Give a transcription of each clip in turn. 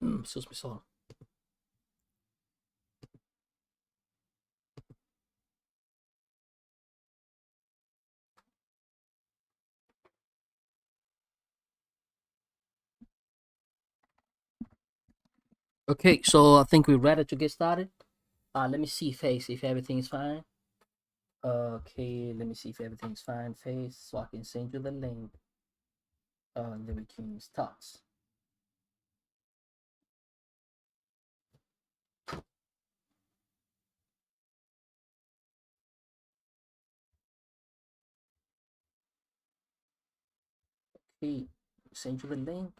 Excuse me, sorry. Okay, so I think we're ready to get started. Let me see face if everything is fine. Okay, let me see if everything's fine, face, so I can send you the link. And then we can start. Okay, send you the link.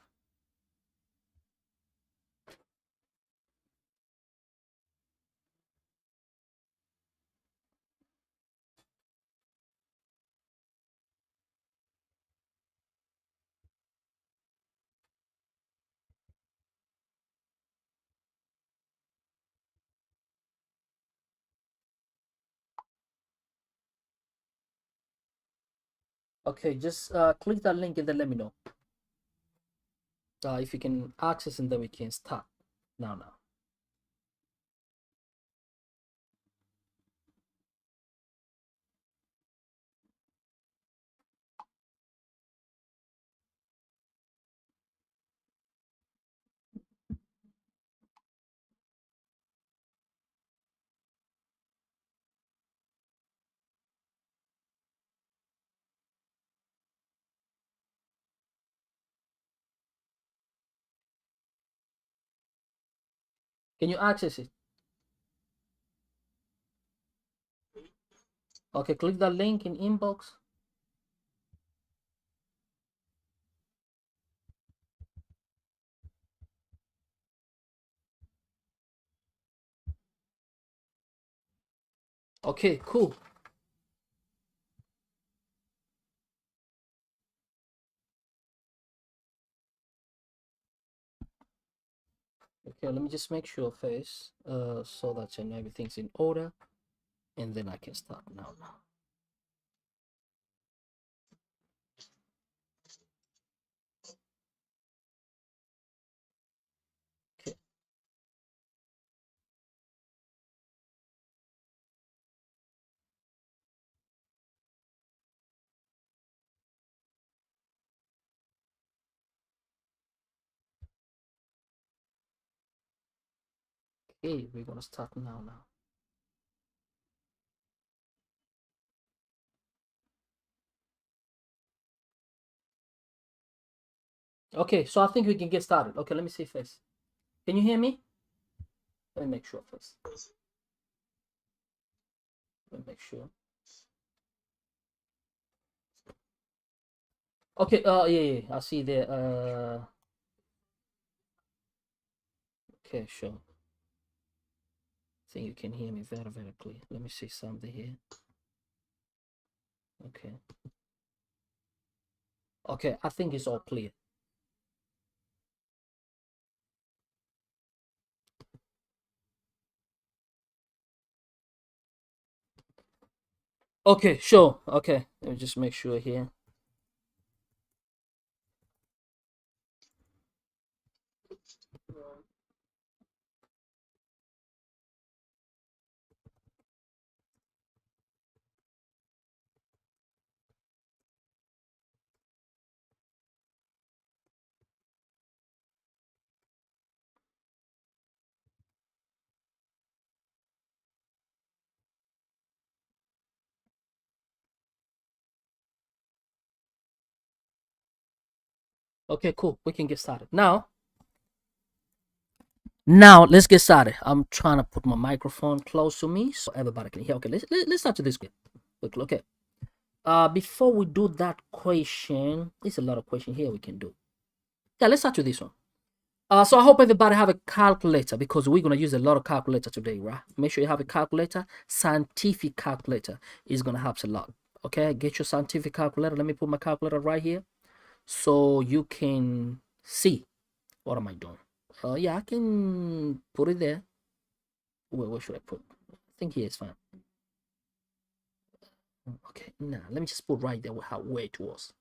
Okay, just click that link and then let me know. If you can access, and then we can start now. Can you access it? Okay, click that link in inbox. Okay, cool. Okay, let me just make sure first, so that everything's in order, and then I can start now. Okay. Okay, we're gonna start now. Okay, so I think we can get started. Okay, let me see first. Can you hear me? Let me make sure first. Let me make sure. Okay, yeah, I see there. Okay, sure. I think you can hear me very, very clear. Let me see something here. Okay. Okay, I think it's all clear. Okay, sure. Okay, let me just make sure here. Okay, cool. We can get started. Now, let's get started. I'm trying to put my microphone close to me so everybody can hear. Okay, let's start to this quick. Okay. Before we do that question, there's a lot of question here we can do. Yeah, let's start with this one. So I hope everybody have a calculator, because we're gonna use a lot of calculator today, right? Make sure you have a calculator. Scientific calculator is gonna help a lot. Okay, get your scientific calculator. Let me put my calculator right here, so you can see what am I doing. Yeah, I can put it there. Where should I put? I think here is fine. Okay, now let me just put right there where it was.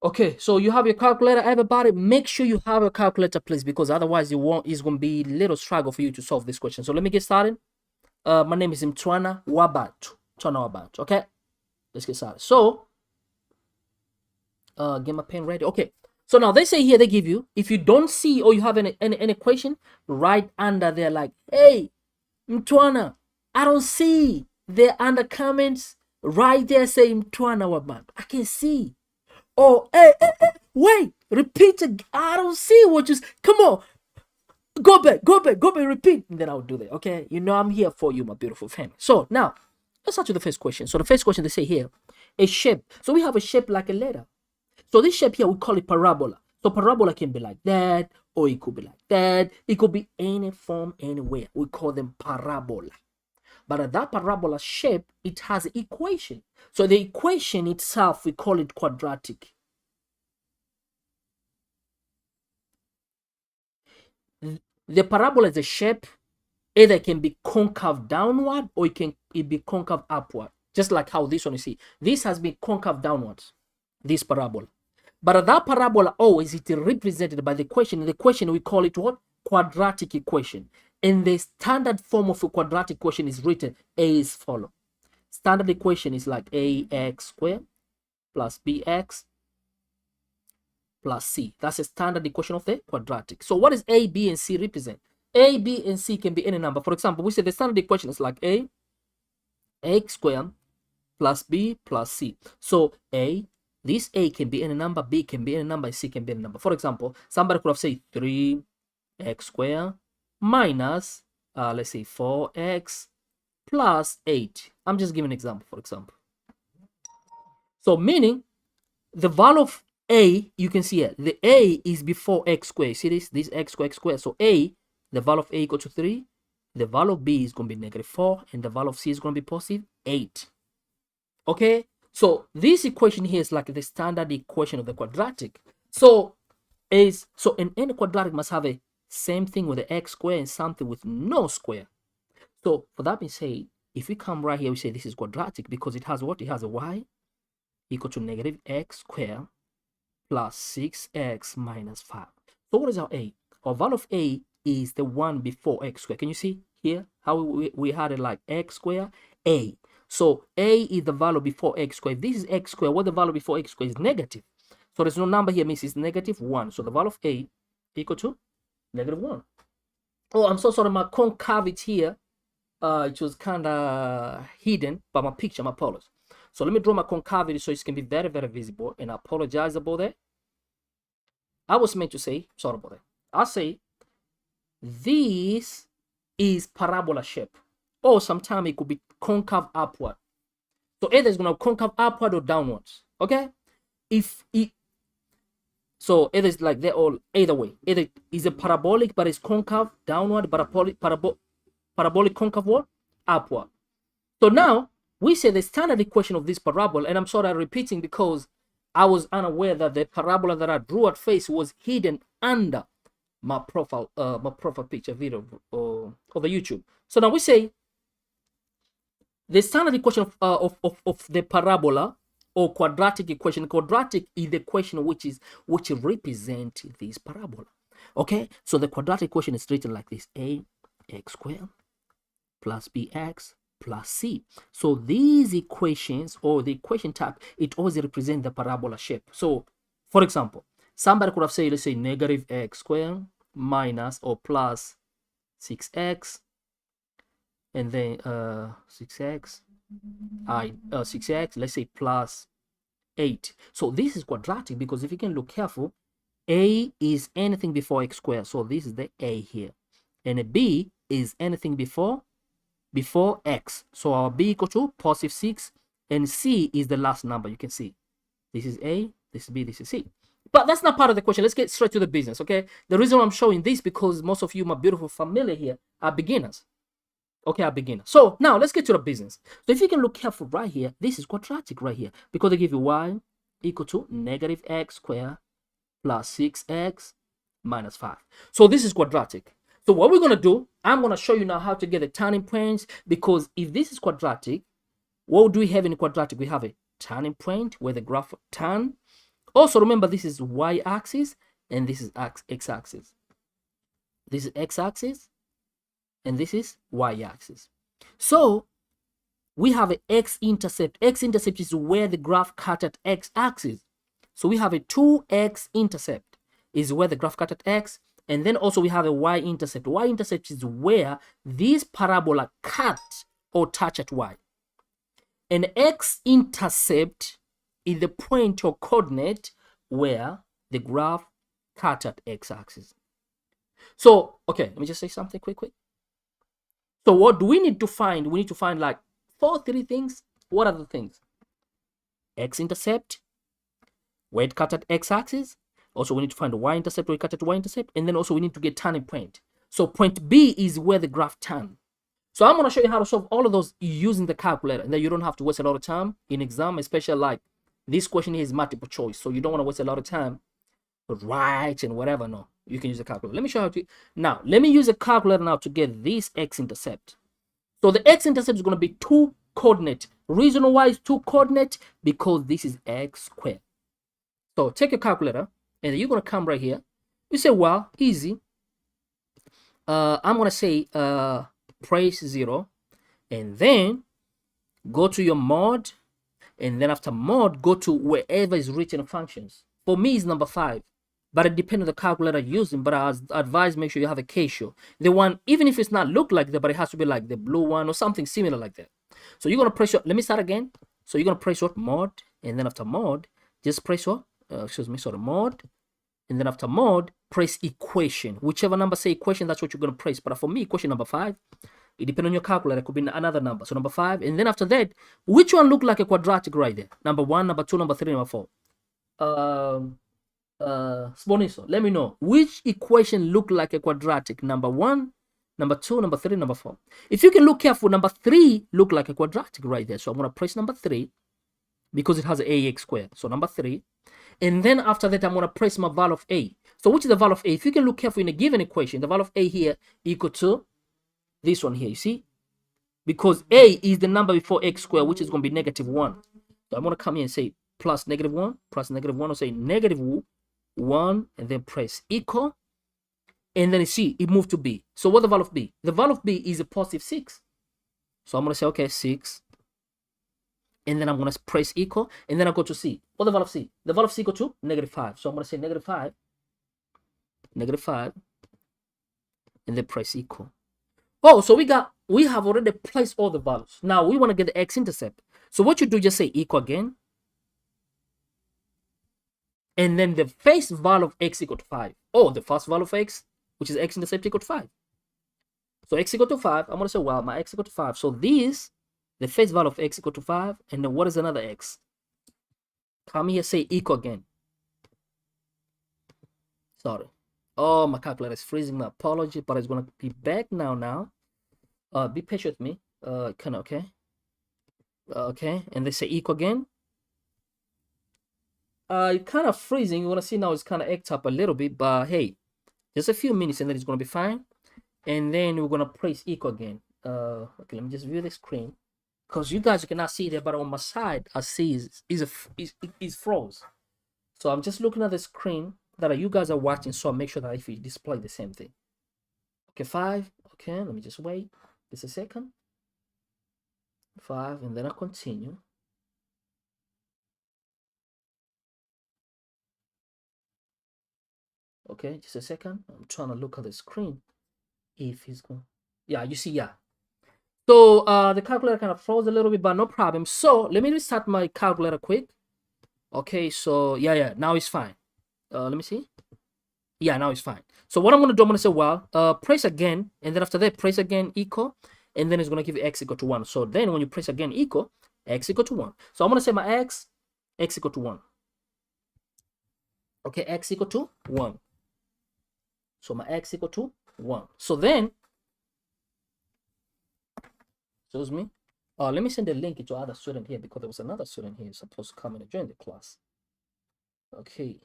Okay, so you have your calculator, everybody. Make sure you have a calculator, please, because otherwise it's going to be a little struggle for you to solve this question. So let me get started. My name is Mtwana Wabatu. Mtwana Wabatu. Okay, let's get started. So, get my pen ready. Okay, so now they say here, they give you, if you don't see or you have any equation, right under there, like, hey, Mtwana, I don't see. There under comments, right there, say Mtwana Wabatu. I can see. Oh, hey, wait, repeat again. I don't see what you. Come on, go back, repeat. And then I'll do that. Okay, you know I'm here for you, my beautiful family. So now, let's start with the first question. So the first question they say here, a shape. So we have a shape like a letter. So this shape here, we call it parabola. So parabola can be like that, or it could be like that. It could be any form, anywhere. We call them parabola. But that parabola shape, it has an equation. So the equation itself, we call it quadratic. The parabola is a shape, either it can be concave downward or it be concave upward. Just like how this one you see. This has been concave downwards, this parabola. But that parabola always is represented by the equation. In the equation, we call it what? Quadratic equation. And the standard form of a quadratic equation is written as follows. Standard equation is like ax squared plus bx plus c. That's a standard equation of the quadratic. So what does a, b, and c represent? A, b, and c can be any number. For example, we say the standard equation is like x squared plus b plus c. So this a can be any number, b can be any number, and c can be any number. For example, somebody could have said 3x squared minus, let's say 4x plus 8. I'm just giving an example, for example. So meaning the value of a, you can see here, the a is before x squared. See this x squared. So a, the value of a equal to 3. The value of b is going to be -4. And the value of c is going to be positive 8. Okay? So this equation here is like the standard equation of the quadratic. So in any quadratic must have a same thing with the x squared and something with no square. So for that being said, if we come right here, we say this is quadratic because it has what? It has a y equal to -x squared plus 6x minus 5. So what is our a? Our value of a is the one before x squared. Can you see here how we had it like x squared a? So a is the value before x squared. If this is x squared, what the value before x squared is negative. So there's no number here, means it's -1. So the value of a equal to -1. Oh, I'm so sorry, my concavity here, it was kind of hidden by my picture, my apologies. So let me draw my concavity so it can be very, very visible, and I apologize about that. I was meant to say, sorry about that. I say, this is parabola shape, or sometimes it could be concave upward. So either it's going to concave upward or downwards, okay? So either it's like that or either way. Either is a parabolic, but it's concave downward, parabolic concave what? Upward. So now, we say the standard equation of this parabola, and I'm sorry I'm repeating because I was unaware that the parabola that I drew at face was hidden under my profile picture video of the YouTube. So now we say the standard equation of the parabola or quadratic equation. Quadratic is the equation which represents this parabola. Okay, so the quadratic equation is written like this: ax squared plus bx plus c. So these equations, or the equation type, it always represents the parabola shape. So for example, somebody could have said, let's say -x squared minus or plus 6x, and then 6x, let's say plus 8. So this is quadratic because if you can look careful, a is anything before x squared. So this is the a here, and a b is anything before x. So our b equal to +6, and c is the last number. You can see this is a, this is b, this is c. But that's not part of the question. Let's get straight to the business, okay? The reason I'm showing this because most of you, my beautiful family here, are beginners. Okay, are beginners. So now let's get to the business. So if you can look careful right here, this is quadratic right here because they give you y equal to -x squared plus 6x minus 5. So this is quadratic. So what we're going to do, I'm going to show you now how to get the turning points, because if this is quadratic, what do we have in quadratic? We have a turning point where the graph turn, Also remember, this is y-axis and this is x-axis. This is x-axis and this is y-axis. So we have an x-intercept. X-intercept is where the graph cut at x-axis. So we have a 2x-intercept is where the graph cut at x. And then also we have a y-intercept. Y-intercept is where these parabola cut or touch at y. An x-intercept is the point or coordinate where the graph cut at x-axis. So, okay, let me just say something quick. So what do we need to find? We need to find like three things. What are the things? X-intercept, where it cut at x-axis. Also, we need to find the y-intercept, where it cut at y-intercept. And then also we need to get turning point. So point B is where the graph turns. So I'm going to show you how to solve all of those using the calculator. And then you don't have to waste a lot of time in exam, especially like this question here is multiple choice. So you don't want to waste a lot of time with right and whatever. No, you can use a calculator. Let me show you how to. Now, let me use a calculator now to get this x-intercept. So the x-intercept is going to be 2 coordinate. Reason why it's 2 coordinate, because this is x squared. So take your calculator and you're going to come right here. You say, well, easy. I'm going to say press 0 and then go to your mod, and then after mod go to wherever is written functions. For me it's number 5, but it depends on the calculator using. But I advise make sure you have a Casio, the one, even if it's not look like that, but it has to be like the blue one or something similar like that. So you're gonna press your, let me start again. So you're gonna press your mod, and then after mod just press your mod, and then after mod press equation, whichever number say equation, that's what you're gonna press. But for me, equation number 5. It depends on your calculator. It could be another number. So number 5. And then after that, which one look like a quadratic right there? Number 1, number 2, number 3, number 4. Sponiso, let me know. Which equation look like a quadratic? Number 1, number 2, number 3, number 4. If you can look careful, number 3 look like a quadratic right there. So I'm going to press number 3 because it has an ax squared. So number 3. And then after that, I'm going to press my value of a. So which is the value of a? If you can look careful in a given equation, the value of a here equal to this one here, you see, because a is the number before x squared, which is going to be -1. So I'm going to come here and say plus -1, plus -1, or say -1, and then press equal, and then you see it moved to b. So what the value of b? The value of b is a positive 6. So I'm going to say okay, 6, and then I'm going to press equal, and then I go to c. What the value of c? The value of c equal to -5. So I'm going to say -5, and then press equal. Oh, so we have already placed all the values. Now we want to get the x-intercept. So what you do, just say equal again. And then the first value of x equal to 5. Oh, the first value of x, which is x-intercept, equal to 5. So x equal to 5. I'm going to say, well, my x equal to 5. So this, the first value of x equal to 5. And then what is another x? Come here, say equal again. Sorry. Oh, my calculator is freezing. My apology, but it's going to be back now. Be patient with me. Okay. Okay, and they say equal again. It's kind of freezing. You want to see now it's kind of act up a little bit, but hey, just a few minutes and then it's going to be fine. And then we're going to press equal again. Okay, let me just view the screen, because you guys cannot see there, but on my side I see is froze. So I'm just looking at the screen that you guys are watching, so I'll make sure that if you display the same thing. Okay, 5. Okay, let me just wait just a second. 5, and then I continue. Okay, just a second. I'm trying to look at the screen if he's going. Yeah, you see, yeah. So the calculator kind of froze a little bit, but no problem. So let me restart my calculator quick. Okay, so yeah, now it's fine. Let me see. Yeah, now it's fine. So what I'm going to do, I'm going to say, well, press again, and then after that, press again equal, and then it's going to give you x equal to 1. So then when you press again equal, x equal to 1. So I'm going to say my x equal to 1. Okay, x equal to 1. So my x equal to 1. So then, excuse me, let me send a link to other student here, because there was another student here supposed to come and join the class. Okay.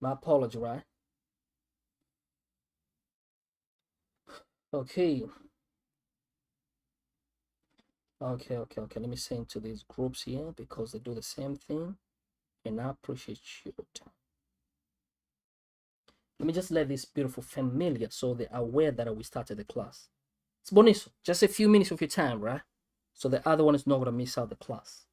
My apology, right? Okay. Okay. Let me send to these groups here because they do the same thing. And I appreciate your time. Let me just let this beautiful familiar so they're aware that we started the class. It's bonito. Just a few minutes of your time, right? So the other one is not going to miss out the class.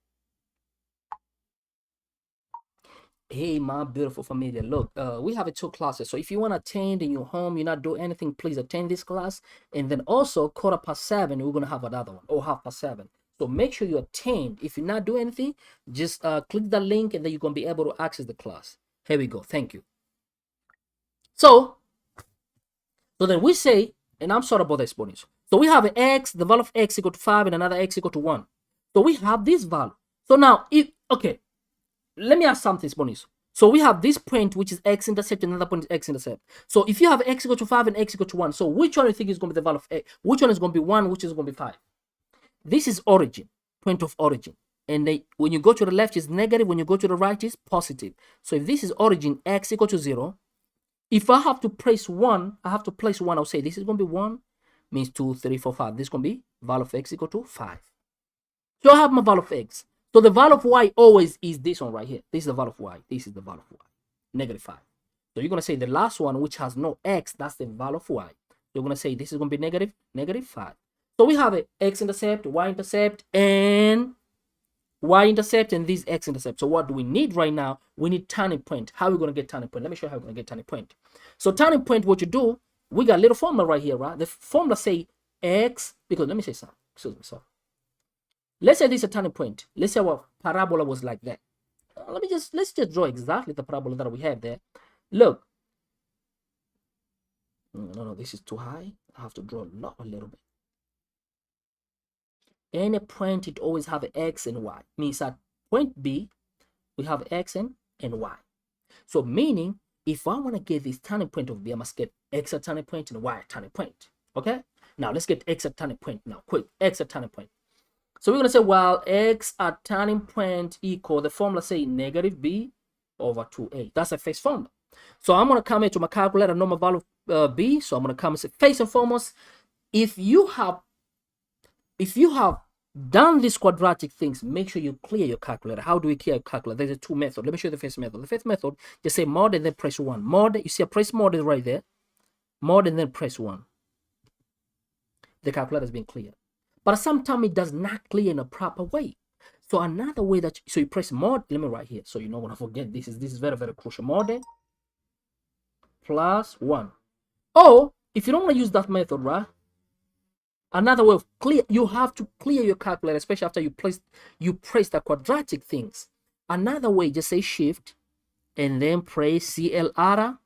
Hey, my beautiful familia. Look, we have 2 classes. So if you want to attend in your home, you're not doing anything, please attend this class. And then also 7:15, we're going to have another one, or 7:30. So make sure you attend. If you're not doing anything, just click the link and then you're going to be able to access the class. Here we go. Thank you. So then we say, and I'm sorry about the exponential. So we have an x, the value of x equal to 5 and another x equal to 1. So we have this value. So now, okay, let me ask something, exponential. So we have this point, which is x-intercept, and another point is x-intercept. So if you have x equal to 5 and x equal to 1, so which one do you think is going to be the value of x? Which one is going to be 1, which is going to be 5? This is origin, point of origin. And when you go to the left, it's negative. When you go to the right, it's positive. So if this is origin, x equal to 0, if I have to place 1, I have to place 1. I'll say this is going to be 1, means 2, 3, 4, 5. This is going to be value of x equal to 5. So I have my value of x. So the value of y always is this one right here. This is the value of y. This is the value of y. Negative 5. So you're going to say the last one, which has no x, that's the value of y. You're going to say this is going to be negative 5. So we have a x-intercept, y-intercept, and y-intercept, and this x-intercept. So what do we need right now? We need turning point. How are we going to get turning point? Let me show you how we're going to get turning point. So turning point, what you do, we got a little formula right here, right? The formula say x, because let me say something. Excuse me, sorry. Let's say this is a turning point. Let's say our parabola was like that. Let's just draw exactly the parabola that we have there. Look. No, this is too high. I have to draw a little bit. Any point, it always have an x and y. Means at point B, we have x and y. So meaning, if I want to get this turning point of B, I must get x at turning point and y at turning point. Okay? Now let's get x at turning point now. Quick, x at turning point. So we're going to say, well, x at turning point equal, the formula say negative b over 2a. That's the first formula. So I'm going to come into my calculator, know my value of b. So I'm going to come and say, first and foremost, if you have done these quadratic things, make sure you clear your calculator. How do we clear your calculator? There's 2 methods. Let me show you the first method. The first method, just say mod and then press 1. Mod, you see I press mod right there. Mod and then press 1. The calculator has been cleared. But sometimes it does not clear in a proper way. So another way so you press mod, let me write here so you don't want to forget this is very, very crucial. Mod plus 1. Or if you don't want to use that method, right? Another way of you have to clear your calculator, especially after you press the quadratic things. Another way, just say shift and then press CLR,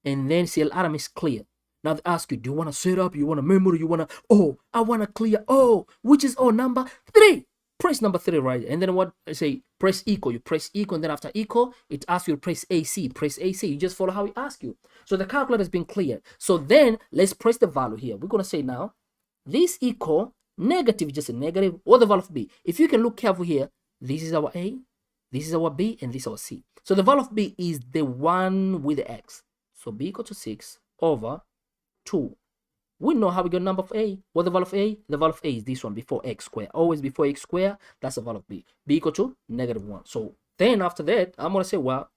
and then CLR means clear. Now they ask you, do you want to set up? You want to memory? You want to, I want to clear. Which is number 3. Press number 3, right? And then what I say, press equal. You press equal, and then after equal, it asks you to press AC. Press AC. You just follow how it asks you. So the calculator has been cleared. So then let's press the value here. We're going to say now, this equal negative, just a negative, or the value of b. If you can look careful here, this is our a, this is our b, and this is our c. So the value of b is the one with the x. So b equal to 6 over 2. We know how we get number of a. What the value of a? The value of a is this one before x squared. Always before x squared, that's the value of b. b equal to -1. So then after that, I'm going to say, well,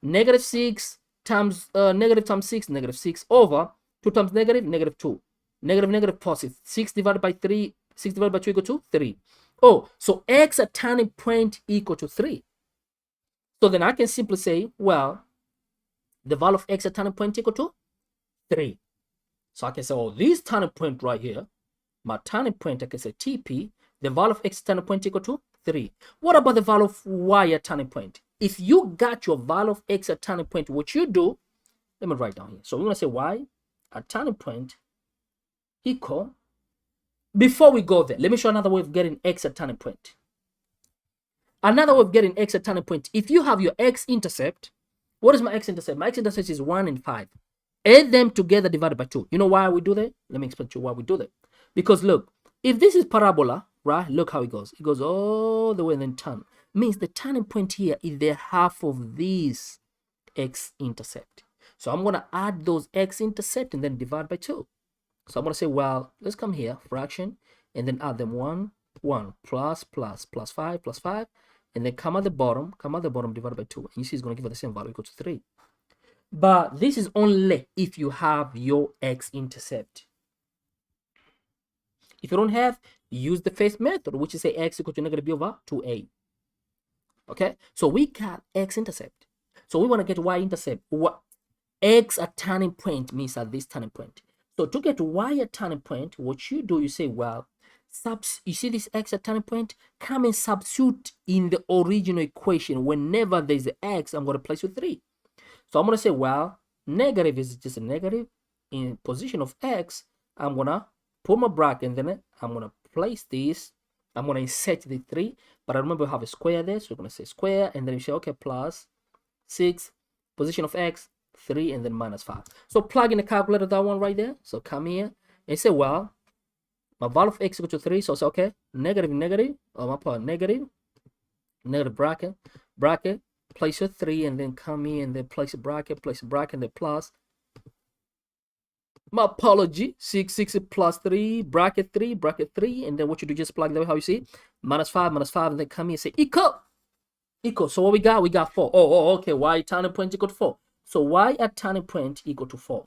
-6 times negative times 6, -6 over 2 times negative, -2. Negative, positive. 6 divided by 3, 6 divided by 2 equal to 3. So x at turning point equal to 3. So then I can simply say, well, the value of x at turning point equal to 3. So I can say, this turning point right here, my turning point, I can say TP, the value of x at turning point equal to 3. What about the value of y at turning point? If you got your value of x at turning point, what you do, let me write down here. So we're going to say y at turning point equal, before we go there, let me show another way of getting x at turning point. Another way of getting x at turning point, if you have your x-intercept, what is my x-intercept? My x-intercept is 1 and 5. Add them together divided by 2. You know why we do that? Let me explain to you why we do that. Because look, if this is parabola, right, look how it goes. It goes all the way and then turn. Means the turning point here is the half of this x-intercept. So I'm going to add those x-intercept and then divide by 2. So I'm going to say, well, let's come here, fraction, and then add them 1, 1 plus 5 plus 5, and then come at the bottom divided by 2. And you see it's going to give us the same value, equal to 3. But this is only if you have your x-intercept. If you don't have, use the first method, which is say x equal to negative b over 2a. Okay, so we got x-intercept. So we want to get y-intercept. What x at turning point means at this turning point. So to get y at turning point, what you do, you say, well, you see this x at turning point, come and substitute in the original equation. Whenever there's an x, I'm going to place with 3. So I'm going to say, well, negative is just a negative. In position of x, I'm going to put my bracket, and then I'm going to place this. I'm going to insert the 3, but I remember I have a square there, so we're going to say square, and then you say, okay, plus 6, position of x, 3, and then minus 5. So plug in the calculator, that one right there. So come here and say, well, my value of x equal to 3. So I say, okay, negative, my part, negative bracket, place your 3, and then come here and then place a bracket, and then plus. My apology, 6 plus 3, bracket 3, and then what you do, just plug that way, how you see, minus 5, and then come here and say equal. So what we got? We got 4. Okay, y at turning point equal to 4. So y at turning point equal to 4.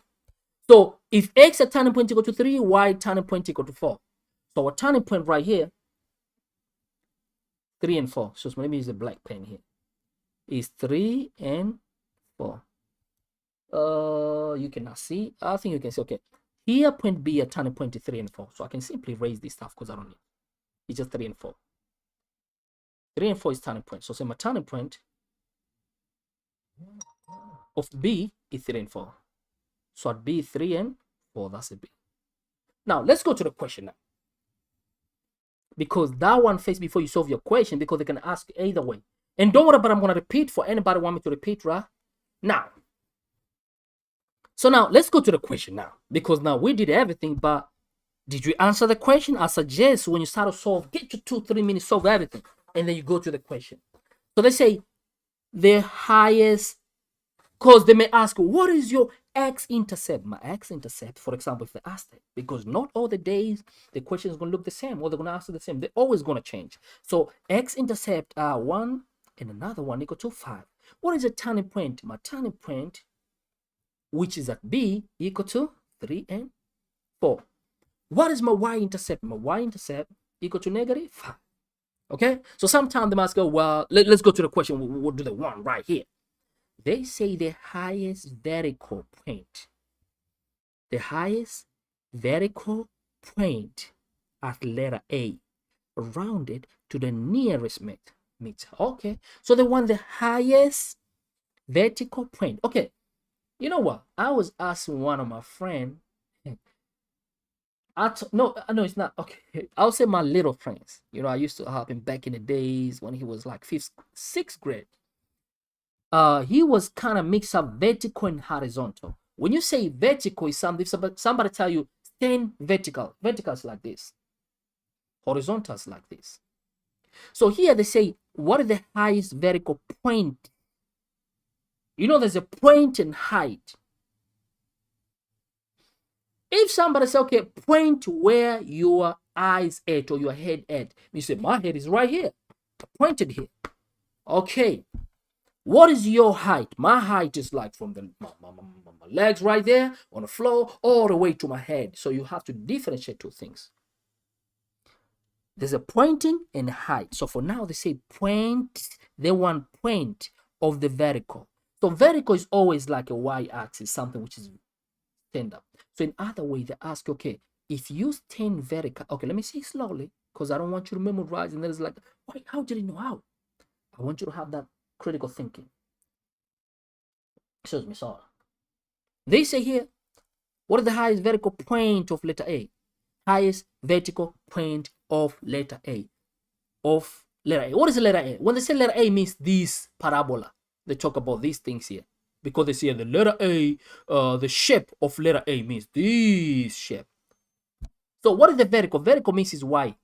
So if x at turning point equal to 3, y at turning point equal to 4. So our turning point right here, 3 and 4. So let me use the black pen here. Is 3 and 4. You cannot see. I think you can see. Okay, here point B at turning point is 3 and 4. So I can simply raise this stuff because I don't need it. It's just 3 and 4. 3 and 4 is turning point. So say my turning point of B is 3 and 4. So at B 3 and 4, that's a B. Now let's go to the question now. Because that one first before you solve your question, because they can ask either way. And don't worry, but I'm gonna repeat for anybody want me to repeat, right? Now. So now let's go to the question now. Because now we did everything, but did you answer the question? I suggest when you start to solve, get your 2-3 minutes, solve everything, and then you go to the question. So they say the highest, because they may ask, what is your x-intercept? My x-intercept, for example, if they ask it, because not all the days the question is going to look the same, or they're going to answer the same. They're always going to change. So x-intercept are 1 and another one equal to 5. What is a turning point? My turning point, which is at B, equal to 3 and 4. What is my y-intercept? My y-intercept equal to negative 5. Okay, so sometimes they must go, well, let's go to the question. We'll do the one right here. They say the highest vertical point. The highest vertical point at letter A, rounded to the nearest meter. Okay, so they want the highest vertical point. Okay, you know what? I was asking one of my friends. No, it's not. Okay, I'll say my little friends. You know, I used to help him back in the days when he was like 5th, 6th grade. He was kind of mixed up vertical and horizontal. When you say vertical is something, somebody tell you stand vertical. Vertical is like this. Horizontal is like this. So here they say, what is the highest vertical point? You know, there's a point in height. If somebody say, okay, point where your eyes at or your head at, you say, my head is right here, pointed here. Okay, what is your height? My height is like from my legs right there on the floor all the way to my head. So you have to differentiate two things. There's a pointing and height. So for now, they say point, they want point of the vertical. So vertical is always like a y-axis, something which is stand up. So in other way, they ask, okay, if you stand vertical, okay, let me say slowly, because I don't want you to memorize. And then it's like, wait, how did you know how? I want you to have that critical thinking. Excuse me, sorry. They say here, what is the highest vertical point of letter A? Highest vertical point of letter A. Of letter A. What is the letter A? When they say letter A means this parabola, they talk about these things here. Because they say the letter A, the shape of letter A means this shape. So what is the vertical? Vertical means is y,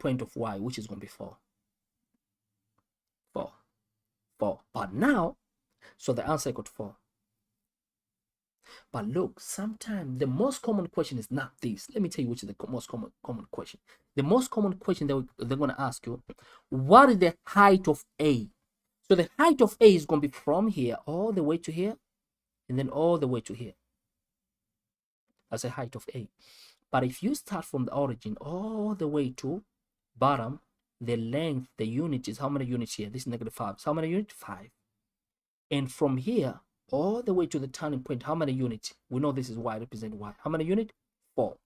point of y, which is going to be 4. 4. But now, so the answer equal to 4. But look, sometimes the most common question is not this. Let me tell you which is the most common question. The most common question that they're going to ask you, what is the height of A? So the height of A is going to be from here all the way to here, and then all the way to here. That's the height of A. But if you start from the origin all the way to bottom, the length, the unit is how many units here? This is -5. So how many units? 5. And from here all the way to the turning point, how many units? We know this is y, represent y. How many units? 4.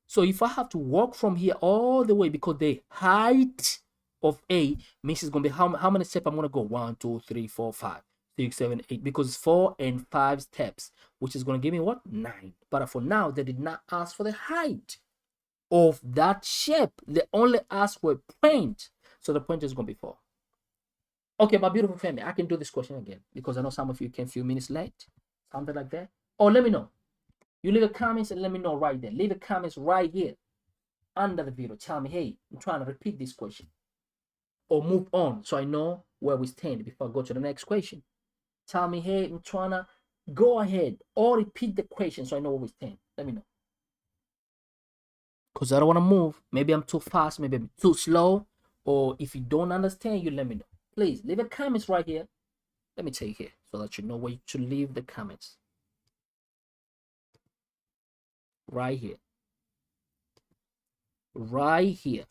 So if I have to walk from here all the way, because the height of A means it's going to be how many steps I'm going to go? 1, 2, 3, 4, 5, 6, 7, 8. Because it's 4 and 5 steps, which is going to give me what? 9. But for now, they did not ask for the height of that shape. They only asked for a point. So the point is going to be 4. Okay, my beautiful family, I can do this question again because I know some of you came a few minutes late, something like that. Or let me know. You leave a comments and let me know right there. Leave a comments right here under the video. Tell me, hey, I'm trying to repeat this question. Or move on so I know where we stand before I go to the next question. Tell me, hey, I'm trying to go ahead or repeat the question so I know where we stand. Let me know. Because I don't want to move. Maybe I'm too fast, maybe I'm too slow. Or if you don't understand, you let me know. Please leave a comments right here. Let me tell you here so that you know where to leave the comments. Right here. Right here.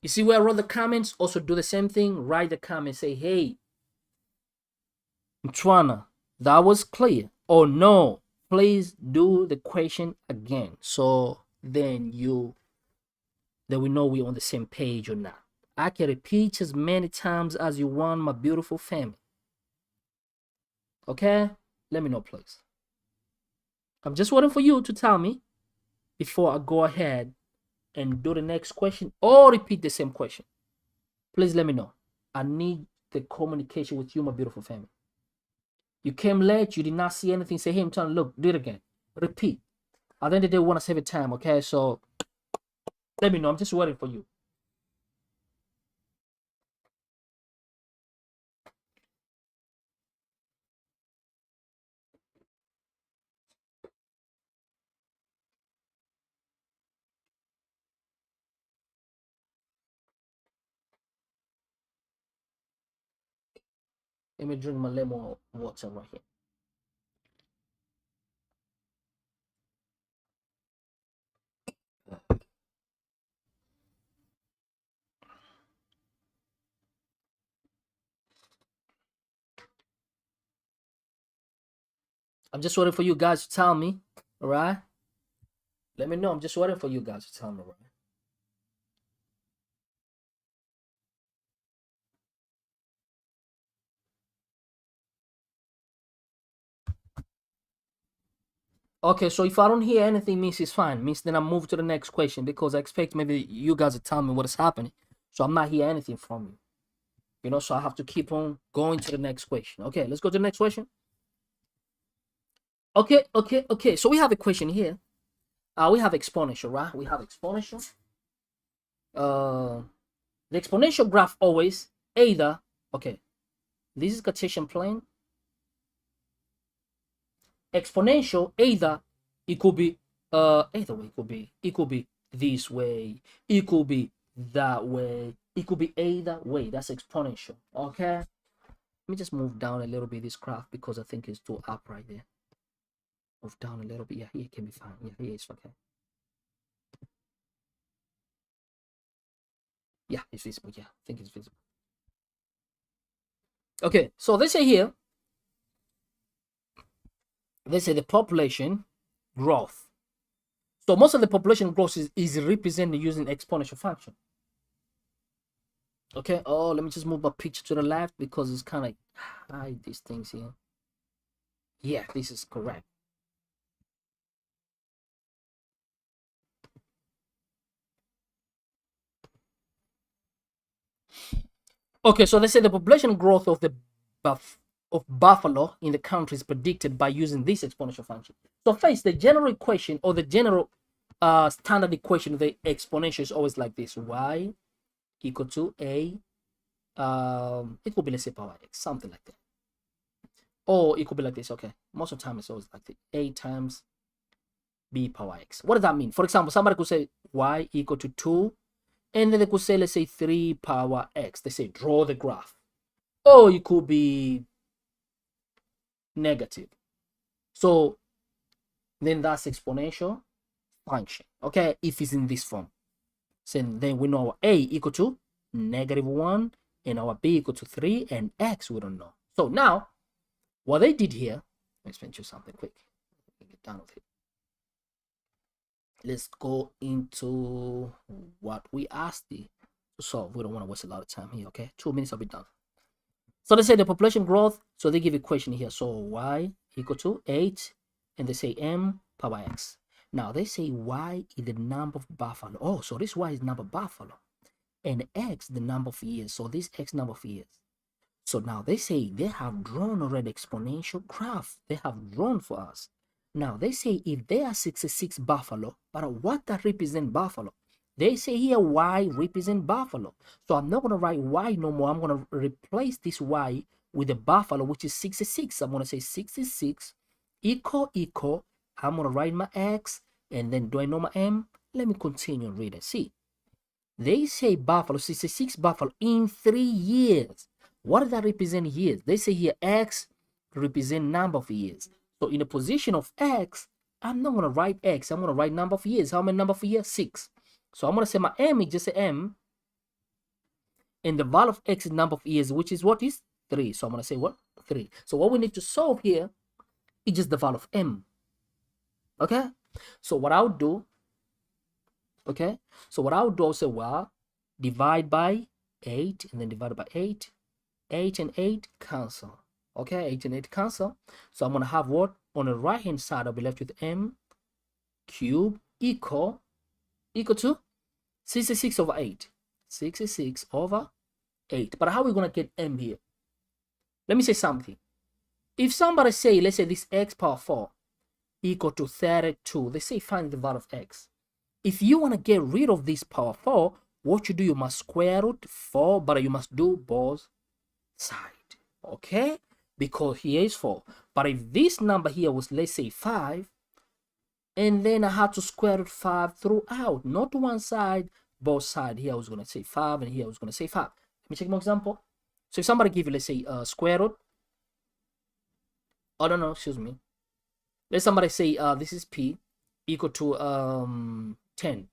You see where I wrote the comments? Also do the same thing. Write the comments. Say, hey, Mtwana, that was clear. Or no, please do the question again. So then we know we're on the same page or not. I can repeat as many times as you want, my beautiful family. Okay? Let me know, please. I'm just waiting for you to tell me before I go ahead and do the next question or repeat the same question. Please let me know. I need the communication with you, my beautiful family. You came late, you did not see anything. Say, hey, I'm trying to look, do it again. Repeat. At the end of the day, we want to save time, okay? So let me know. I'm just waiting for you. Let me drink my lemon water right here. I'm just waiting for you guys to tell me, all right? Let me know. I'm just waiting for you guys to tell me, right? Okay, so if I don't hear anything, means it's fine. Means then I move to the next question because I expect maybe you guys to tell me what is happening. So I'm not hearing anything from you. You know, so I have to keep on going to the next question. Okay, let's go to the next question. Okay. So we have a question here. We have exponential, right? We have exponential. The exponential graph always either, okay, this is Cartesian plane. Exponential either it could be either way, it could be this way, it could be that way, it could be either way. That's exponential. Okay, let me just move down a little bit this graph because I think it's too up right there. Move down a little bit. Yeah, here can be fine. Yeah, here it's okay. Yeah, it's visible. Yeah, I think it's visible. Okay, so they say here, they say the population growth. So most of the population growth is represented using exponential function. Okay, oh, let me just move my picture to the left because it's kind of hide these things here. Yeah, this is correct. Okay, so they say the population growth of buffalo in the country is predicted by using this exponential function. So first, the general equation or the general standard equation of the exponential is always like this: y equal to a it will be, let's say, power x, something like that. Or it could be like this. Okay, most of the time it's always like the a times b power x. What does that mean? For example, somebody could say y equal to 2, and then they could say, let's say 3 power x. They say draw the graph. Or it could be negative. So then that's exponential function. Okay, if it's in this form. So then we know our a equal to -1 and our b equal to 3 and x we don't know. So now what they did here, let me explain you something quick. Get done with it. Let's go into what we asked you to solve. We don't want to waste a lot of time here. Okay, 2 minutes, I'll be done. So they say the population growth, so they give a question here. So y equal to 8 and they say m power x. Now they say y is the number of buffalo. Oh, so this y is the number of buffalo, and x the number of years. So this x number of years. So now they say they have drawn already exponential graph. They have drawn for us. Now they say if there are 66 buffalo, but what that represent buffalo? They say here y represent buffalo. So I'm not going to write y no more. I'm going to replace this y with the buffalo, which is 66. I'm going to say 66 equal. I'm going to write my x, and then do I know my m? Let me continue reading. See, they say buffalo, 66 buffalo in 3 years. What does that represent years? They say here x represent number of years. So in the position of x, I'm not going to write x. I'm going to write number of years. How many number of years? 6. So I'm going to say my m is just a m. And the value of x is number of years, which is what is 3. So I'm going to say what? 3. So what we need to solve here is just the value of m. Okay? So what I'll do, okay? So what I'll do, I'll say, well, divide by 8, and then divide by 8. 8 and 8 cancel. Okay, 8 and 8 cancel. So I'm going to have what? On the right hand side, I'll be left with m cube equal to 66 over 8. 66 over 8. But how are we going to get m here? Let me say something. If somebody say, let's say this x power 4 equal to 32, they say find the value of x. If you want to get rid of this power 4, what you do, you must square root 4, but you must do both side. Okay, because here is 4. But if this number here was, let's say 5, and then I had to square root 5 throughout, not one side, both side. Here I was going to say 5, and here I was going to say 5. Let me take more example. So if somebody give you, let's say square root, oh no, excuse me, let somebody say this is p equal to 10,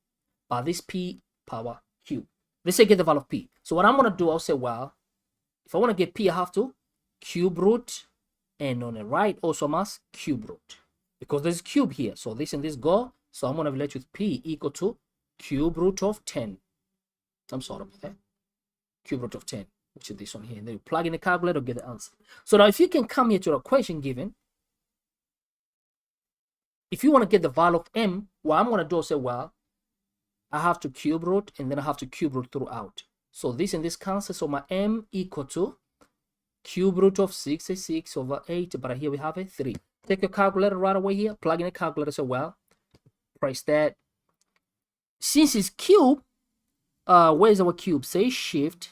but this p power cube. Let's say get the value of p. So what I'm going to do, I'll say, well, if I want to get p, I have to cube root, and on the right also must cube root, because there's cube here. So this and this go. So I'm going to be left with p equal to cube root of 10. I'm sorry about that. Cube root of 10, which is this one here. And then you plug in the calculator, get the answer. So now if you can come here to the equation given, if you want to get the value of m, what I'm going to do is say, well, I have to cube root, and then I have to cube root throughout. So this and this cancel. So my m equal to cube root of 66 over 8. But here we have a 3. Take your calculator right away here. Plug in a calculator. So, well, press that. Since it's cube, where's our cube? Say shift.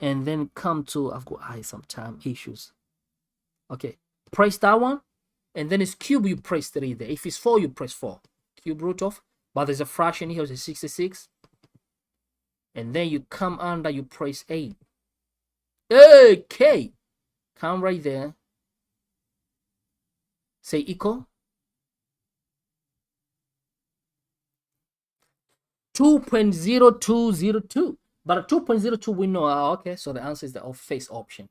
And then come to, I've got some time issues. Okay. Press that one. And then it's cube, you press 3 there. If it's 4, you press 4. Cube root of. But there's a fraction here, it's 66. And then you come under, you press 8. Okay. Come right there. Say equal. 2.0202. But 2.02 we know. Okay, so the answer is the off-face option.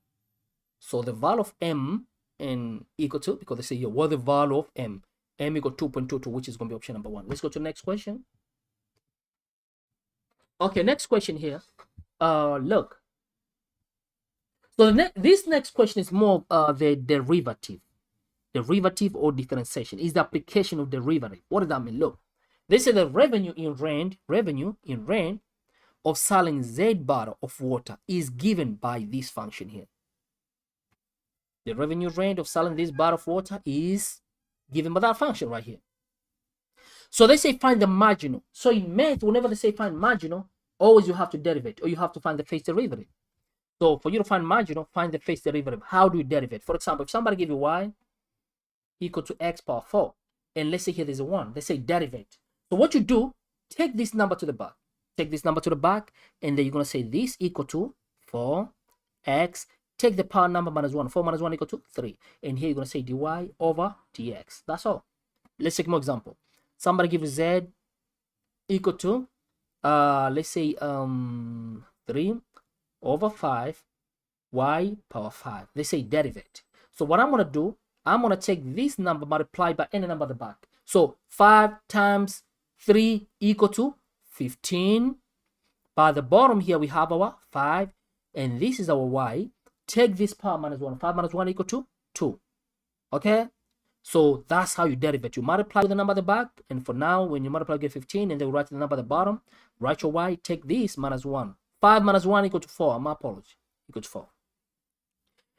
So the value of m and equal to, because they say here, what the value of m? M equal 2.22, which is going to be option number 1. Let's go to the next question. Okay, next question here. Look. So this next question is more the derivative. Derivative or differentiation is the application of derivative. What does that mean? Look, they say the revenue in rand of selling Z bar of water is given by this function here. The revenue rand of selling this bar of water is given by that function right here. So they say find the marginal. So in math, whenever they say find marginal, always you have to derivate, or you have to find the face derivative. So for you to find marginal, find the first derivative. How do you derive it? For example, if somebody give you y equal to x power 4, and let's say here there's a 1, let's say derivate. So what you do, take this number to the back. Take this number to the back, and then you're going to say this equal to 4x. Take the power number minus 1. 4 minus 1 equal to 3. And here you're going to say dy over dx. That's all. Let's take more example. Somebody give you z equal to, let's say 3 over 5 y power 5. They say derivative. So what I'm going to do, I'm going to take this number multiplied by any number at the back. So 5 times 3 equal to 15. By the bottom here, we have our 5. And this is our y. Take this power minus 1. 5 minus 1 equal to 2. Okay? So that's how you derive. You multiply with the number at the back. And for now, when you multiply, you get 15. And then write the number at the bottom. Write your y. Take this minus 1. 5 minus 1 equal to 4. My apology. Equal to 4.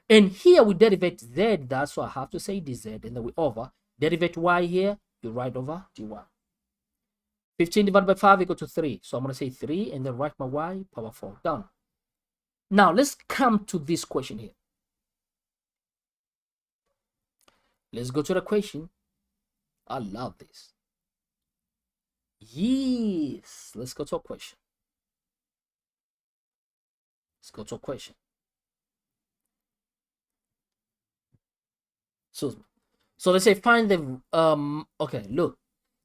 And here we derivate z, that's why I have to say dz, and then we over. Derivate y here, you write over dy. 15 divided by 5 equal to 3. So I'm going to say 3, and then write my y power 4. Done. Now, let's come to this question here. Let's go to the question. I love this. Yes. Let's go to a question. Let's go to a question. So they say find the okay, look,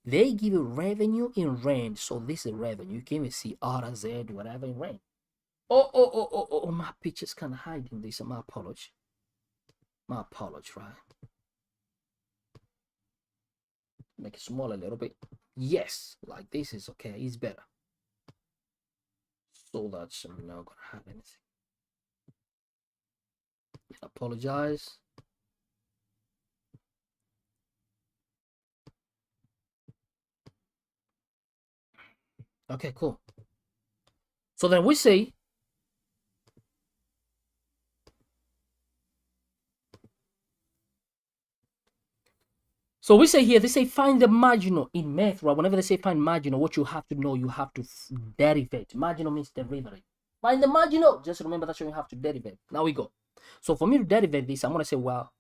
they give you revenue in range. So this is revenue. You can even see R and Z, whatever in range. Oh, my picture's kind of hiding this. My apology. My apology, right? Make it smaller a little bit. Yes, like this is okay. It's better. So that's I'm not gonna have anything. Apologize. Okay, cool. So then we say here, they say find the marginal in math, right? Whenever they say find marginal, what you have to know, you have to derivate. Marginal means derivative. Find the marginal. Just remember that's what you have to derivate. Now we go. So for me to derivate this, I'm going to say, well,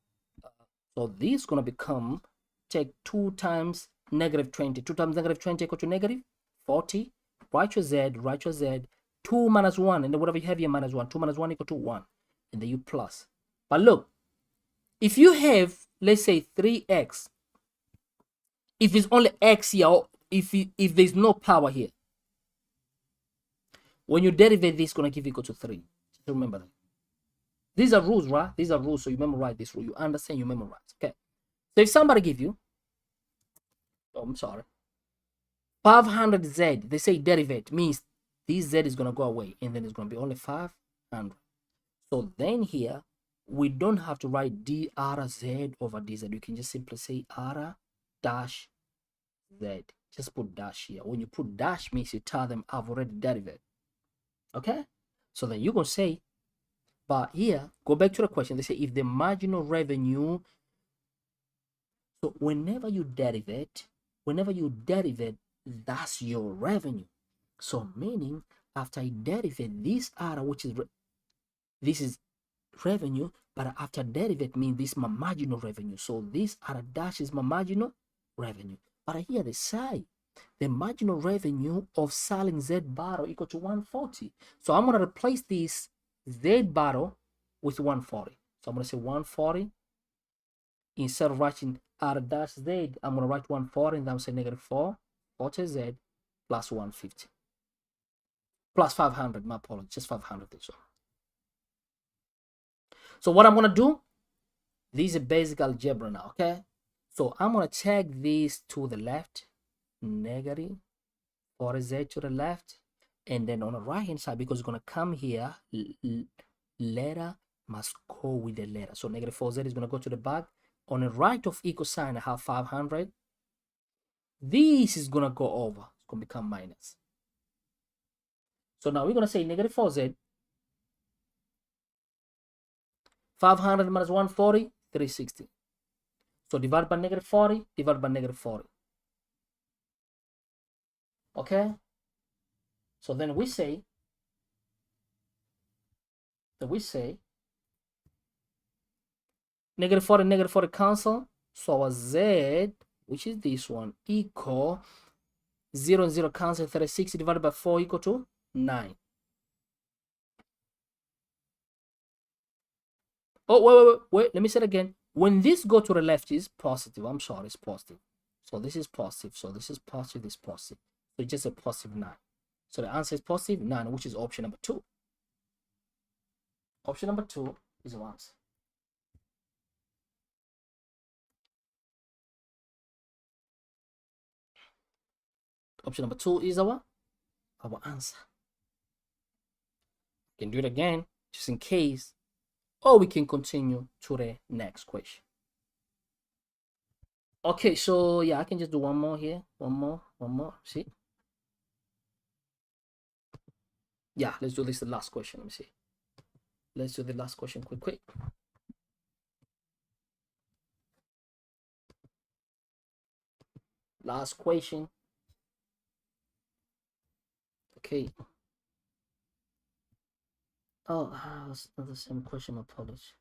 so this is going to become, take 2 times negative 20. 2 times negative 20 equal to negative 40. Write your z. 2 minus 1, and then whatever you have here minus 1. 2 minus 1 equal to 1. And then you plus. But look, if you have, let's say 3x, if it's only x here, or if there's no power here, when you derivate this, it's going to give equal to 3. Just remember that. These are rules, right? These are rules, so you memorize this rule. You understand, you memorize. Okay. So if somebody give you, oh, I'm sorry, 500z, they say derivate means this z is going to go away, and then it's going to be only 500. So then here, we don't have to write drz over dz. You can just simply say r dash z. Just put dash here. When you put dash, means you tell them I've already derived. Okay? So then you're going to say, but here, go back to the question. They say if the marginal revenue, so whenever you derivate, that's your revenue. So meaning, after I derivate this R, which is, this is revenue, but after derivate means this is my marginal revenue. So this R dash is my marginal revenue. But here they say the marginal revenue of selling Z bottle equal to 140. So I'm going to replace this Z bottle with 140. So I'm going to say 140. Instead of writing R dash Z, I'm going to write 140, and then I'm going to say negative 40 Z plus 150. Plus 500, my apologies, just 500 this one. So what I'm going to do, this is basic algebra now, okay? So I'm going to take this to the left, negative 40z to the left, and then on the right hand side, because it's going to come here, letter must go with the letter. So negative 4z is going to go to the back. On the right of equal sign, I have 500. This is going to go over. It's going to become minus. So now we're going to say negative 4z. 500 minus 140, 360. So divide by negative 40, divide by negative 40. Okay? So then we say So we say -40, -40 cancel. So our z, which is this one, equal 0 and 0 cancel, 36 divided by 4 equal to 9. Oh, wait. Let me say it again. When this go to the left is positive. I'm sorry, it's positive. So this is positive. So this is positive, this is positive. So just a positive 9. So the answer is positive 9, which is option number 2. Option number 2 is the answer. Option number 2 is our answer. We can do it again, just in case. Or we can continue to the next question. Okay, so yeah, I can just do one more here. One more. See? Yeah, let's do this, the last question. Let me see. Let's do the last question quick. Last question. Okay. Oh, it's not the same question. My apologies.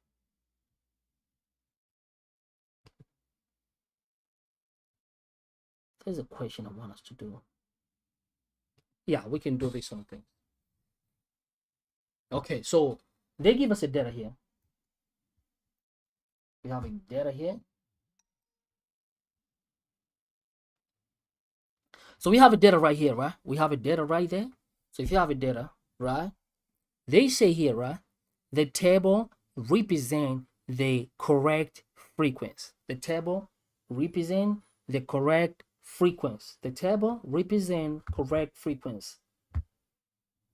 There's a question I want us to do. Yeah, we can do this something. Okay, so they give us a data here. We have a data here. So we have a data right here, right? We have a data right there. So if you have a data, right? They say here, right? The table represent the correct frequency. The table represent the correct frequency. The table represent correct frequency.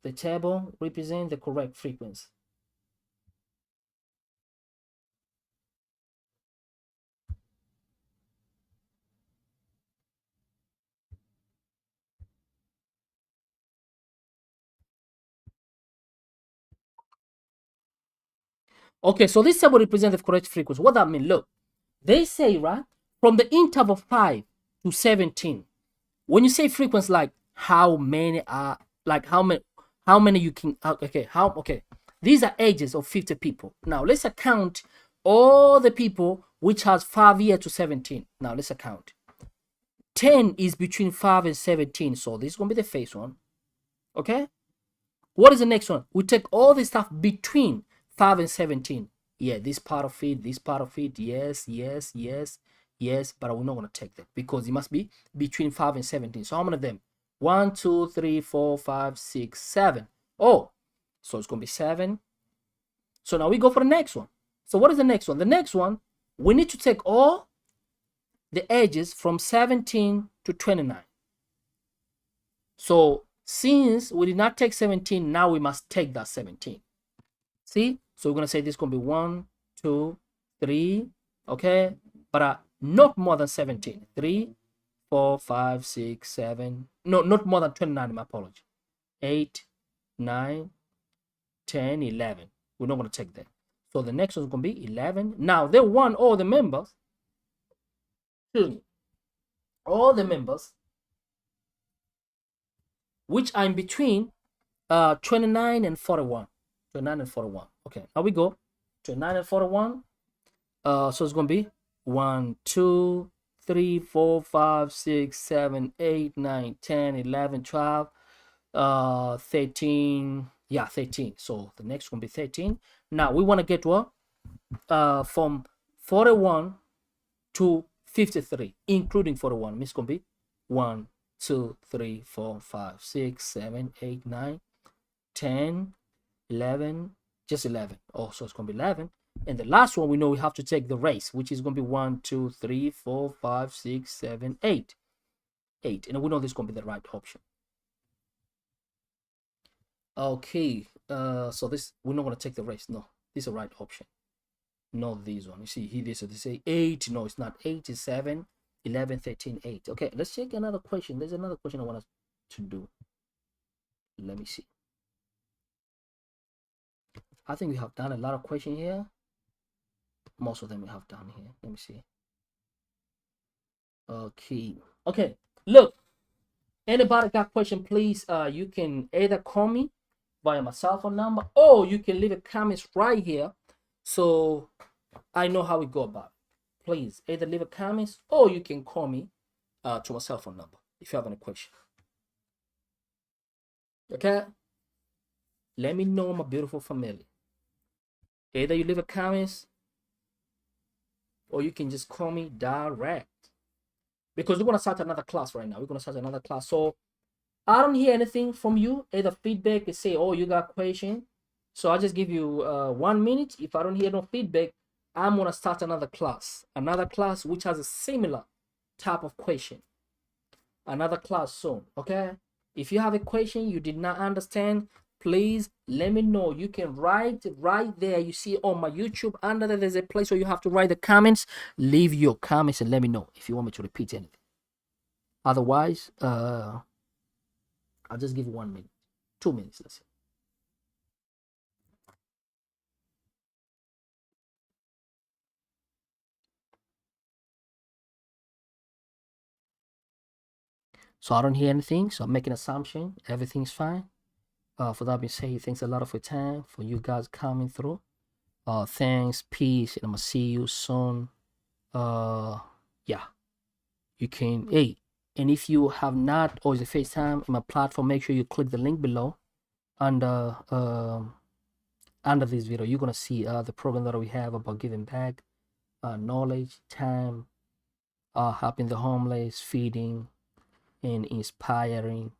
The table represent the correct frequency. Okay, so this table represents the correct frequency. What that mean? Look, they say, right, from the interval 5 to 17, when you say frequency, like how many are, like how many you can, okay, these are ages of 50 people. Now let's account all the people which has 5 years to 17. Now let's account. 10 is between 5 and 17, so this is gonna be the first one. Okay, what is the next one? We take all the stuff between 5 and 17. Yeah, this part of it, yes, but we're not going to take that because it must be between 5 and 17. So how many of them? 1, 2, 3, 4, 5, 6, 7. Oh, so it's going to be 7. So now we go for the next one. So what is the next one? The next one, we need to take all the edges from 17 to 29. So since we did not take 17, now we must take that 17. See? So we're going to say this is going to be 1, 2, 3, okay? But not more than 17. 3, 4, 5, 6, 7. No, not more than 29, my apology. 8, 9, 10, 11. We're not going to take that. So the next one is going to be 11. Now, they want all the members. All the members which are in between 29 and 41. 29 and 41. Okay, now we go. 29 and 41. So it's going to be 1, 2, 3, 4, 5, 6, 7, 8, 9, 10, 11, 12, 13. Yeah, 13. So the next one will be 13. Now we want to get what? From 41 to 53, including 41. It's going to be 1, 2, 3, 4, 5, 6, 7, 8, 9, 10, 11, just 11. Oh, so it's going to be 11. And the last one, we know we have to take the race, which is going to be 1, 2, 3, 4, 5, 6, 7, 8. 8. And we know this is going to be the right option. Okay. So this, we're not going to take the race. No, this is the right option. Not this one. You see here, so they say 8. No, it's not 8. It's 7, 11, 13, 8. Okay, let's check another question. There's another question I want us to do. Let me see. I think we have done a lot of questions here. Most of them we have done here. Let me see. Okay, look, anybody got question, please, you can either call me via my cell phone number, or you can leave a comment right here so I know how we go about it. Please either leave a comment or you can call me to my cell phone number if you have any question. Okay? Let me know, my beautiful family. Either you leave a comment or you can just call me direct. Because we're going to start another class right now. We're going to start another class. So I don't hear anything from you. Either feedback, they say, oh, you got question. So I just give you 1 minute. If I don't hear no feedback, I'm going to start another class. Another class which has a similar type of question. Another class soon, okay? If you have a question you did not understand, please let me know. You can write right there. You see on my YouTube under there, there's a place where you have to write the comments. Leave your comments and let me know if you want me to repeat anything. Otherwise, I'll just give you 1 minute, 2 minutes, let's say. So I don't hear anything, so I'm making an assumption everything's fine. For that being said, thanks a lot for your time, for you guys coming through. Thanks, peace, and I'm gonna see you soon. Yeah, you can, hey, and if you have not, or it's the first time in my platform, make sure you click the link below under this video. You're gonna see the program that we have about giving back knowledge, time, helping the homeless, feeding, and inspiring,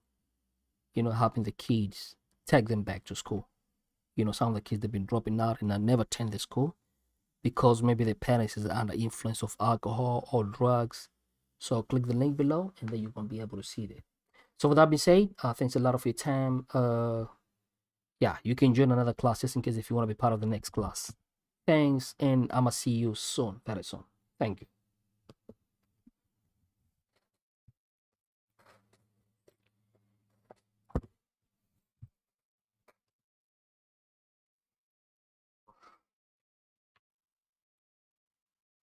helping the kids, take them back to school. Some of the kids, they've been dropping out and I never attend the school because maybe their parents is under influence of alcohol or drugs. So click the link below and then you're going to be able to see it. So with that being said, thanks a lot for your time. Yeah, you can join another class just in case if you want to be part of the next class. Thanks, and I'm going to see you soon, very soon. Thank you.